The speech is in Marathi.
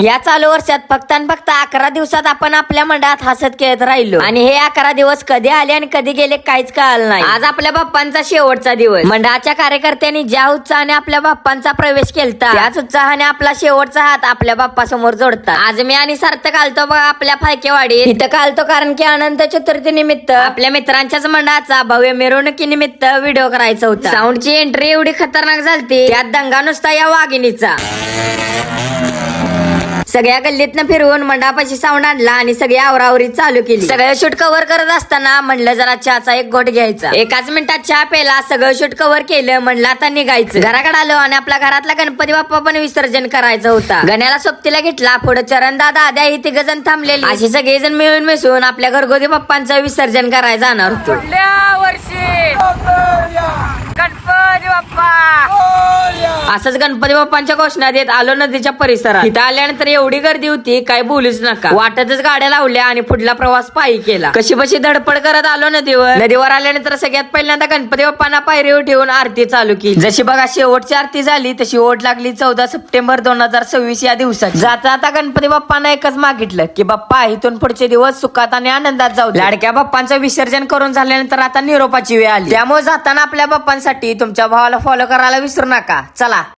या चालू वर्षात फक्त आणि फक्त 11 दिवसात आपण आपल्या मंडळात हसत खेळत राहिलो आणि हे 11 दिवस कधी आले आणि कधी गेले काहीच कळलं नाही. आज आपल्या बाप्पांचा शेवटचा दिवस. मंडळाच्या कार्यकर्त्यांनी ज्या उत्साहाने आपल्या बाप्पांचा प्रवेश केलता त्याच उत्साहाने आपला शेवटचा हात आपल्या बाप्पा समोर जोडतात. आज मी आणि सार्थक आलतो बघा आपल्या फायकेवाडीत. इथं कालतो कारण की अनंत चतुर्थी निमित्त आपल्या मित्रांच्याच मंडळाचा भव्य मिरवणुकीनिमित्त व्हिडिओ करायचा होता. साऊंडची एंट्री एवढी खतरनाक झालती त्यात दंगा नुसता या वाघिणीचा. सगळ्या गल्लीतनं फिरवून मंडपाशी साऊंड आणला आणि सगळी आवरावरी चालू केली. सगळं शूट कव्हर करत असताना म्हणलं जरा चहाचा एक घोट घ्यायचा. एकाच मिनिटात चहा पेला, सगळं शूट कव्हर केलं, म्हणलं आता निघायचं. घराकडे आलो आणि आपल्या घरातला गणपती बाप्पा पण विसर्जन करायचं होता. गण्याला सोबतीला घेतला. पुढे चरण दादा आद्या ही तिघ जण थांबलेली. अशी सगळेजण मिळून मिसळून आपल्या घरगुती बाप्पांचं विसर्जन करायला जाणार होतो. पुढल्या वर्षी गणपती बाप्पा. असंच गणपती बाप्पांच्या घोषणा देत आलो नदीच्या परिसरात. इथं आल्यानंतर एवढी गर्दी होती काय बोलूच नका. वाटतच गाड्या लावल्या आणि पुढला प्रवास पायी केला. कशी बशी धडपड करत आलो नदीवर आल्यानंतर सगळ्यात पहिल्यांदा गणपती बाप्पांना पायरीवर ठेवून आरती चालू केली. जशी बघा शेवटची आरती झाली तशी ओढ लागली 14 सप्टेंबर 2026 या दिवसात. जाता आता गणपती बाप्पांना एकच मागितलं की बाप्पा इथून पुढचे दिवस सुखात आणि आनंदात जाऊ. लाडक्या बाप्पांचं विसर्जन करून झाल्यानंतर आता निरोपाची वेळ आली. त्यामुळे जाताना आपल्या बाप्पांसाठी तुमच्या भावाला फॉलो करायला विसरू नका. चला